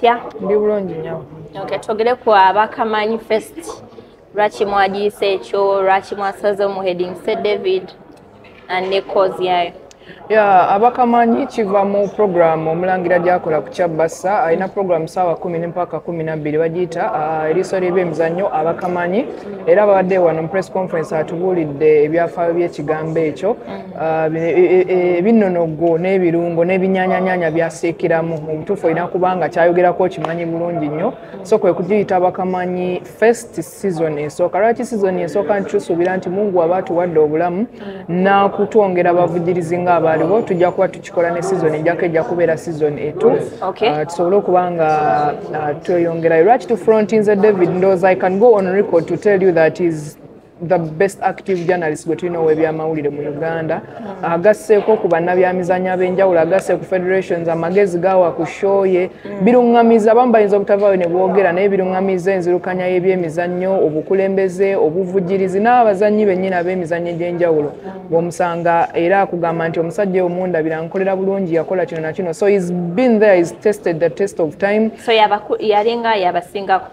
otya? Ndi bulungi nnyo. Okay, twogere ku Abakamanyi Fest. Lwaki mwagiise ekyo, lwaki mwasaze mu heading St. David and ne cause yayo? Abakamanyi kiva mu program Omulangila gy'akola ku Kyabbasa. Alina program ssaawa 10 mpaka 12 bagiyita eriiso ly'ebyemizannyo Abakamanyi, era babadde wano mu press conference atubuulidde ebyafaayo by'ekigambo ekyo, ebinnonogo n'ebirungo n'ebinyaanyanya byasiikiramu. Mu butuufu olina kubanga kyayogerako kimanyi bulungi nnyo, so kwe kugiyita Abakamanyi Fest season esooka. Lwaki season esooka? Nti tusuubira nti Mungu aba atuwadde obulamu n'akutwongera abavujjirizi ng'abaaliwo. Tujja kuba tukikola ne season ejjako ejja kubeera season etu. Tusobole okuba nga tweyongerayo. Lwaki tufrontinze David? Ndowooza I can go on record to tell you that is the best active journalist gwe tulina ow'ebyamawulire mu Uganda. Agasseeko ku bannabyamizannyo ab'enjawulo, agasse ku federations, amagezi gawa ku show ye, biruŋŋamiza. Abamu bayinza obutavaayo ne boogera naye biruŋŋamiza enzirukanya y'ebyemizannyo, obukulembeze, obuvujjirizi n'abazannyi bennyini ab'emizannyo egy'enjawulo. Bw'omusanga era akugamba nti omusajja omundabira nkolera bulungi, yakola kino na kino. So he's been there, he's tested the test of time. So yalinga yabasingako?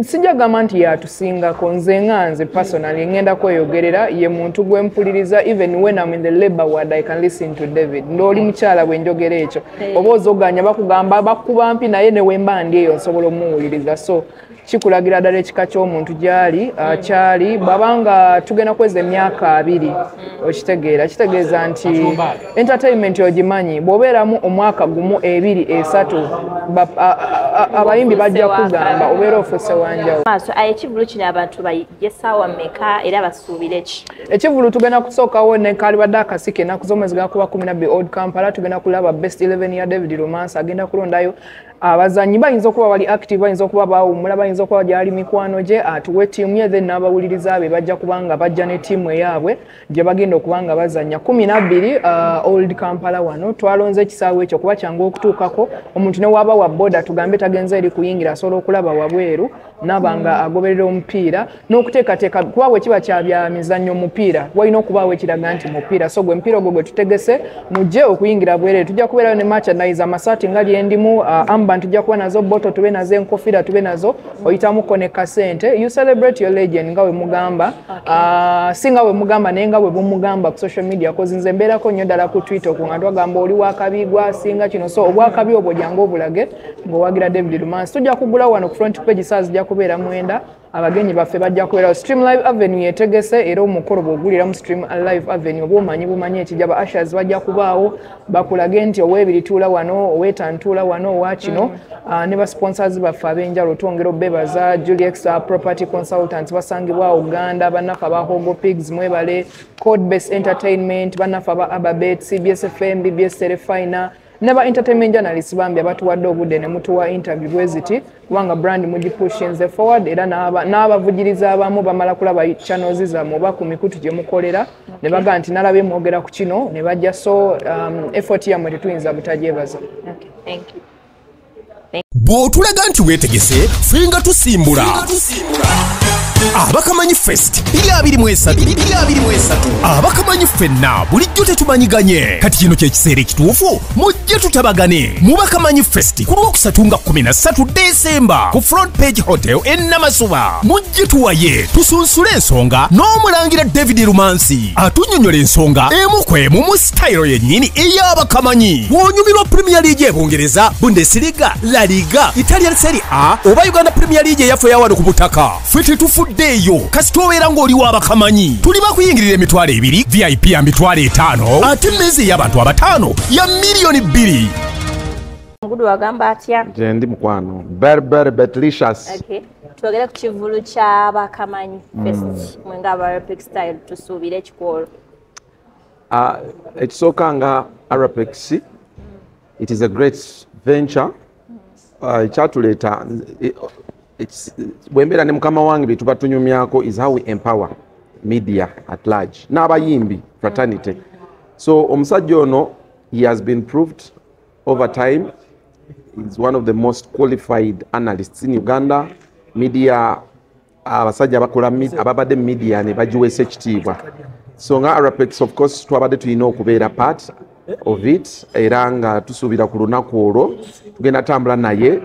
Sijja gamba nti yatusingako. Nze personally ngenda kweyogerera, ye muntu gwe mpuliriza. Even when I'm in the labor ward I can listen to David. Ndoli mukyala bwe njogera ekyo. Oba ozoganya bakugamba bakuba mpi naye ne wemba ndi eyo nsobola omuwuliriza. So kikulagira ddala ekika ky'omuntu gy'ali kyali babanga tugenda kweza emyaka 2 okitegeera. Kitegeeza nti entertainment ogimanyi bw'obeeramu omwaka gumu 2 3 abayimbi bajja kugamba obeera ofuuse wanjawulo. Ekivulu kino abantu bayesawa mmeka era basuubire ki? Ekivulu tugenda kusookawo ne kalibadde akasike ennaku z'omwezi gwa 12 Old Kampala. Tugenda kulaba best 11 ya David Lumansi. Agenda kulondayo abazannyi bayinza okuba bali active, bayinza okuba bawumula, bayinza okuba gyali mikwano gye, atuwe ttiimu ye, then n'abawuliriza be bajja kubanga bajja ne ttiimu eyaabwe gye bagenda okubanga bazannya 12 Old Kampala wano. Twalonze ekisaawe ekyo kuba kyangu okutuukako. Omuntu ne waba wa boda tugambe tagenze eri kuyingira, asobola okulaba wabweru n'abanga agoberera omupiira n'okuteekateeka kuba bwe kiba kya bya mizannyo mupiira walina okubaawo ekiraga nti mupiira. So gwe mupiira ogwo gwe tutegese mujje okuyingira bwereere. Tujja kubeerayo ne merchandise, amasaati nga lyendimu, armband tujja kuba nazo, botto tube nazo, enkofiira tube nazo, oyitamuko ne kasente. You celebrate your legend nga we mugamba, si nga we mugamba naye nga we bumugamba ku social media, kozi nze mbeerako nnyo ddala ku Twitter ku nga twagamba oli wakabi gwasinga kino. So obwakabi obwo jangu obulage ng'owagira David Lumansi. Tujja kugula wano ku front page saa zijja kubeera mwenda. Abagenyi baffe bajja kubeerawo. Stream Live Avenue yetegese era omukolo bw'ogulira mu Stream Live Avenue oba omanyi ekijja. Ba ushers bajja kubaawo bakulage nti oweebiri tuula wano, oweetaano tuula wano, owa kino. Ne ba sponsors baffe ab'enjawulo twongera obbebaza. Juliex Property Consultants basangibwa Uganda, bannaffe aba Hogo Pigs mwebale, Code Base Entertainment, bannaffe aba Ababet, CBS FM, BBS Terefina, Neba entertainment journalists bambi abatuwadde obudde ne mutuwa interview bweziti kubanga brand mugipushinze forward era n'abavugiriza abamu bamala kulaba channels zammwe oba ku mikutu gye mukolera ne baga nti nalabe mwogera ku kino ne bajja. So effort yammwe tetuyinza butajjebaza. Thank you. Bw'otulaga nti weetegese fenga tusimbula Abakamanyi Fest 2023 Abakamanyi ffenna bulijjo tetumanyiganye kati kino ky'ekiseera ekituufu mujje tutabagane mu Bakamanyi Fest ku Lwokusatu nga 13 Desemba ku Front Page Hotel Namasuba. Mujje tuwaye tusunsule ensonga n'Omulangira David Lumansi atunnyonnyola ensonga emu ku emu mu style yennyini ey'Abakamanyi. Bw'onyumirwa Premier League y'Ebungereza, Bundesliga, La Liga, Italian Serie A oba Uganda Premier League eyaffe eyawano ku butaka, ffe tetufuddeeyo kasita obeera ng'oli w'Abakamanyi. Tuli bakuyingirira emitwalo 2, VIP ya mitwalo 5, ate emmeeza ey'abantu 5 ya $2,000,000. Ngudu wagamba atya? Nze ndi mukwano. Berber Betlicious. Okay. Twogere ku kivulu kya Abakamanyi Fest mwenga Arabic style tusuubire ekikolo. Ekisooka nga Arapex, it is a great venture. Ekyatuleeta bwembeera ne mukama wange bye tuba tunyumyako is how we empower media at large n'abayimbi fraternity. So omusajja ono, he has been proved over time. He's one of the most qualified analysts in Uganda. Media abasajja abakola ababadde media ne bagiweesa ekitiibwa. so nga Arapex of course twabadde tulina okubeera part of it era nga tusuubira ku lunaku olwo tugenda tambula naye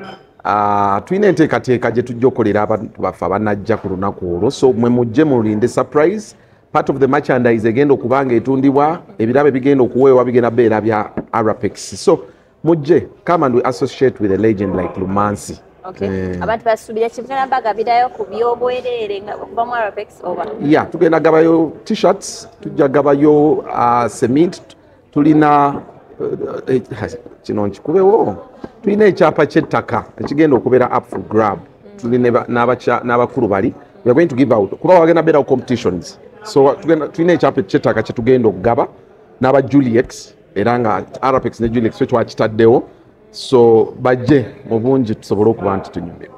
tulina enteekateeka gye tujja okolera abantu baffe abanajja ku lunaku olwo so mwe mujje mulinde surprise part of the merchandise egenda okuba nga etundibwa ebirabo bigenda okuweebwa bigenda beera bya Arapex so mujje come and we associate with a legend like Lumansi. Okay. Abantu basubira kivana baga bidayo ku byobwerere nga kuva mu Arapex oba. Yeah, tugenda gabayo t-shirts, tujja gabayo cement, tulina kino nkikubewo. Tulina ekyapa ky'ettaka ekigenda okubeera up for grab. Tulina n'abakulu bali. We are going to give out. Kuba wagenda beera competitions. So tulina ekyapa ky'ettaka kye tugenda okugaba n'aba Juliet era nga Arapex ne Juliet kyo twakitaddewo. So bajje mu bungi tusobole okuba nti tunyumirwa.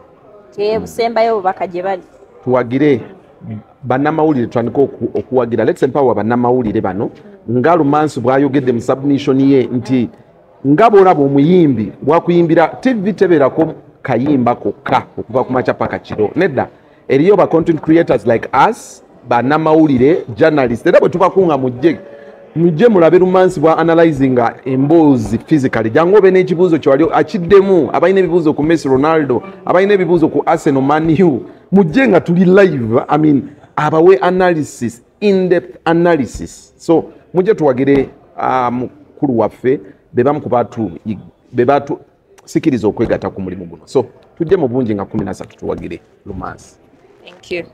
Busembayo obubaka gye bali. Tuwagire bannamawulire tutandika okuwagira. Let's empower bannamawulire bano nga Lumansi bw'ayogedde mu submission ye nti nga bw'olaba omuyimbi bwakuyimbira TV tebeerako kayimba kokka okuva ku makya paka kiro. Nedda eriyo ba content creators like us bannamawulire journalists era bwe tubakunga mujje mulabe Lumansi bwa analyzinga emboozi physically jangu obe n'ekibuuzo kyewali akiddemu abalina ebibuuzo ku Messi Ronaldo abalina ebibuuzo ku Arsenal Man U mujje nga tuli live abawe analysis in-depth analysis so mujje tuwagire mukulu waffe bebamu ku bebatu sikiriza okwegatta ku mulimu guno so tujje mu bungi nga 13 tuwagire Lumansi. Thank you.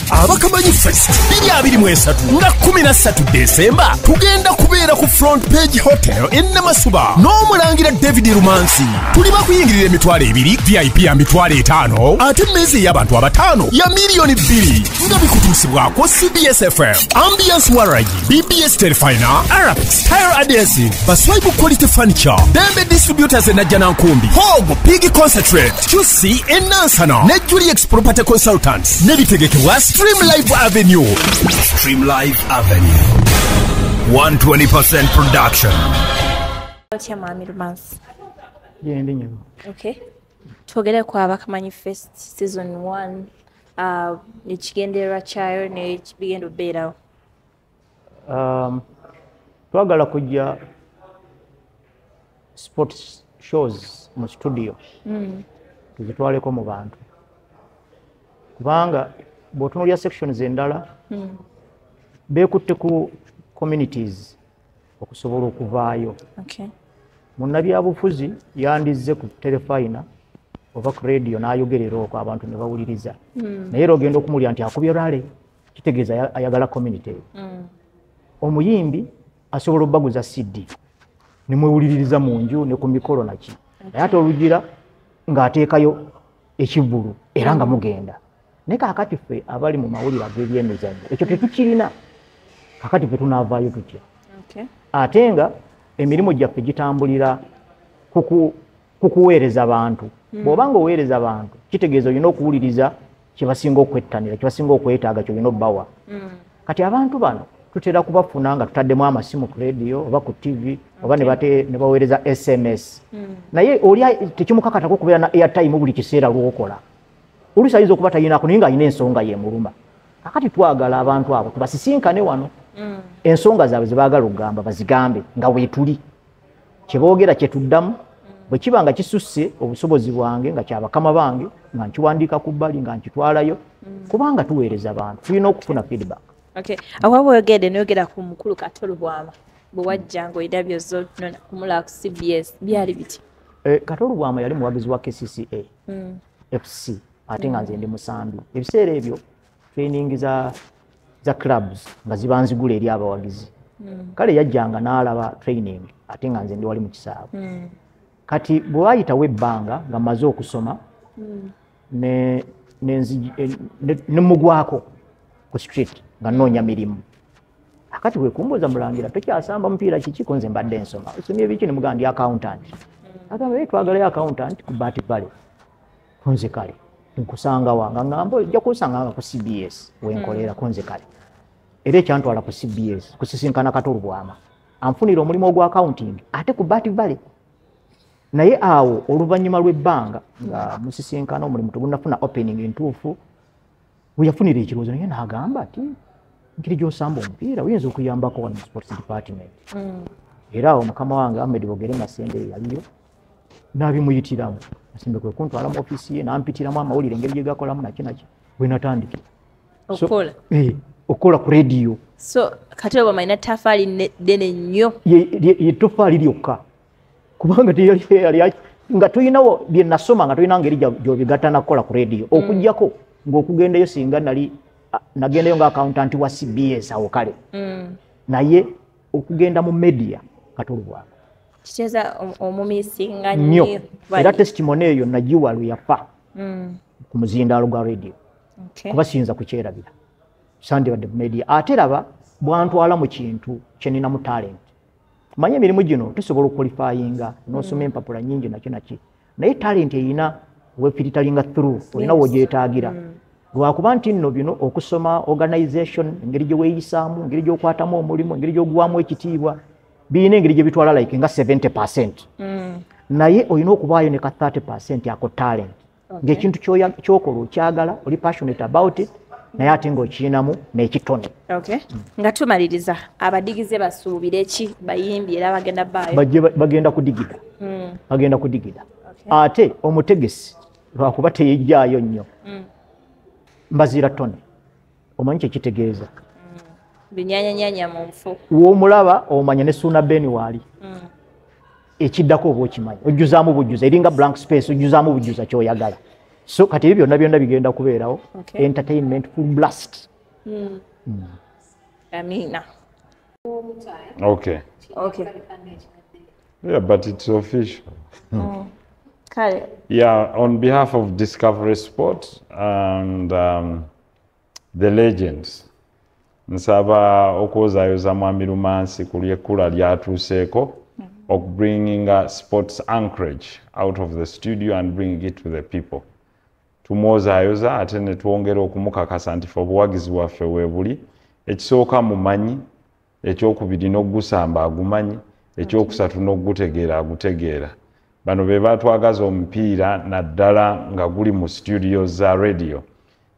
Abakamanyi Fest 2023 nga 13 Desemba tugenda kubeera ku Front Page Hotel Namasuba n'Omulangila David Lumansi. Tuli bakuyingirira emitwalo 2 VIP ya mitwalo 5 ate mmeezi y'abantu abatano ya $2,000,000 nga bikutuusibwako CBS FM, Ambience Waragi, BBS Telefina, Arapex, Tire Adhesive, Baswaibu Quality Furniture, Dembe Distributors enajja Nankumbi, Hogo, Pig Concentrate, QC Nansana ne Juliex Property Consultants n'ebitegekebwa Stream Live Avenue. Stream Live Avenue. 120% production. What's your Mami Lumansi? Okay. Twogere kwa Abakamanyi Fest season 1. Ekigendera kyayo ne kibigenda obeerawo. Twagala kujja sports shows mu studio. Tuzitwaleko mu bantu. Kubanga bw'otunuulira sections endala beekutte ku communities okusobola okuvaayo. Munnabyabufuzi yandizze ku telefayina oba ku radio n'ayogerera okwo abantu ne bawuliriza. Naye era ogenda okumulya nti akubye rale kitegeeza ayagala community. Omuyimbi asobola obbaguza CD ne mwewuliririza mu nju ne ku mikolo naki. Naye ate olugira ng'ateekayo ekivvulu era nga mugenda. Ne kakati ffe abali mu mawulire ag'ebyemizannyo ekyo tetukirina kakati ffe tunaavaayo tutya. Ate nga emirimu gyaffe gitambulira kukuweereza abantu. Bw'obanga oweereza abantu kitegeeza olina okuwuliriza kye basinga okwettanira kye basinga okwetaaga kyolina obbawa. Kati abantu bano tutera kubafuna nga tutaddemu amasimu ku radio oba ku TV oba ne baweereza SMS. Naye oli tekimukakatako okubeera na airtime buli kiseera lw'okola. Oluusi ayinza okuba tayinako naye ng'alina ensonga y'emuluma. Kakati twagala abantu abo tubasisinkane wano. Ensonga zaabwe ze baagala okugamba bazigambe nga weetuli. Kye boogera kye tuddamu bwe kiba nga kisusse obusobozi bwange nga kyabakama bange nga nkiwandiika ku bbali nga nkitwalayo kubanga tuweereza abantu tulina okufuna feedback. Awa bw'oyogedde n'oyogera ku mukulu Katolu Bwama bwe wajja ng'olina by'ozonna kumulaba ku CBS byali biti? Katolu Bwama yali muwagizi wa KCCA FC ate nga nze ndi musambi. Ebiseera ebyo training za clubs nga ziba nzigula eri abawagizi. Kale yajjanga n'alaba training ate nga nze ndi wali mu kisaawe. Kati bwe wayitawo ebbanga nga mmaze okusoma ne mugwako ku street nga nnoonya mirimu. Akati bwe kumbuuza Mulangira tokyasamba mupiira kikiko nze mbadde nsoma. Osomye ebiki ne mugamba ndi accountant. Agamba twagalayo accountant ku Bati Valley. Kunze kale. Nkusanga wanga ngambo ojja kusanga ku CBS wenkolera kunze kale. Era ekyantwala ku CBS kusisinkana Katolu Bwama. Anfunira omulimu ogwa accounting ate ku Bati Valley. Naye awo oluvannyuma lw'ebbanga nga musisinkana omulimu tegunnafuna opening entuufu we yafunira ekirowoozo naye n'agamba ati ngeri gy'osamba omupiira oyinza okuyambako wano mu sports department. Era awo mukama wange Ahmed Bogere Masende yaliyo n'abimuyitiramu Masembe kwe kuntwala mu ofiisi ye n'ampitiramu amawulire engeri gye gakolamu nakinaki bwe natandikira okukola ku radio. So kati oba malina taffaali ddene nnyo ye toffaali lyokka kubanga teyali nga tulinawo bye nasoma nga tulina ngeri gy'obigattana kukola ku radio okuggyako ng'okugendayo singa nagendayo nga accountant wa CBS awo kale naye okugenda mu media katolubwako kiteeza omumisinga nnyo era testimony eyo nagiwa lwe yafa ku muzindaalo gwa radio kuba siyinza kukyerabira sandibadde media ate raba bwantwala mu kintu kyenina mu talent manye emirimu gino tusobola okwalifyinga n'osoma empapula nnyingi naki naye talent eyina wefiritalinga through olina wogyetaagira lwakuba nti nno bino okusoma organization engeri gye weeyisaamu engeri gy'okwatamu omulimu engeri gy'oguwaamu ekitiibwa birina engeri gye bitwala like nga 70%. Naye olina okubaayo ne ka 30% ako talent ng'ekintu ky'okola okyagala oli passionate about it naye ate ng'okiyinamu n'ekitone. Nga tumaliriza abadigize basuubire ki bayimbi era bagenda baayo bagenda kudigida bagenda kudigida ate omutegesi lwakuba teyejjaayo nnyo mbazira tone omanyi kyekitegeeza binyanyanyanya mu nfu w'omulaba omanya ne Suna Beni waali ekiddako oba okimanyi ojjuzaamu bujjuza eringa blank space ojjuzaamu bujjuza kyoyagala so kati ebyo byonna bigenda kubeerawo entertainment full blast. Amina. Okay. Yeah, but it's official. Yeah, on behalf of Discovery Sport and the legends, nsaba okwozayoza mwami Lumansi ku ly'ekkula lyatuuseeko of bringing sports anchorage out of the studio and bringing it to the people. Tumwozayoza ate ne twongera okumukakasa nti fe obuwagizi bwaffe weebuli. Ekisooka mumanyi, ekyokubiri n'ogusamba agumanyi, ekyokusatu n'ogutegeera agutegeera. Bano be batwagaza omupiira naddala nga guli mu studio za radio.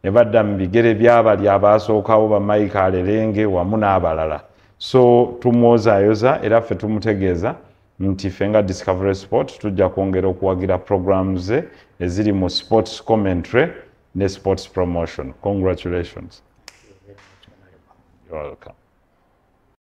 Ne badda mu bigere by'abali abaasookawo ba Mike Alerenge wamu n'abalala. So tumwozayoza era ffe tumutegeeza nti ffe nga Discovery Sport tujja kwongera okuwagira programs ze eziri mu sports commentary ne sports promotion. Congratulations. You're welcome.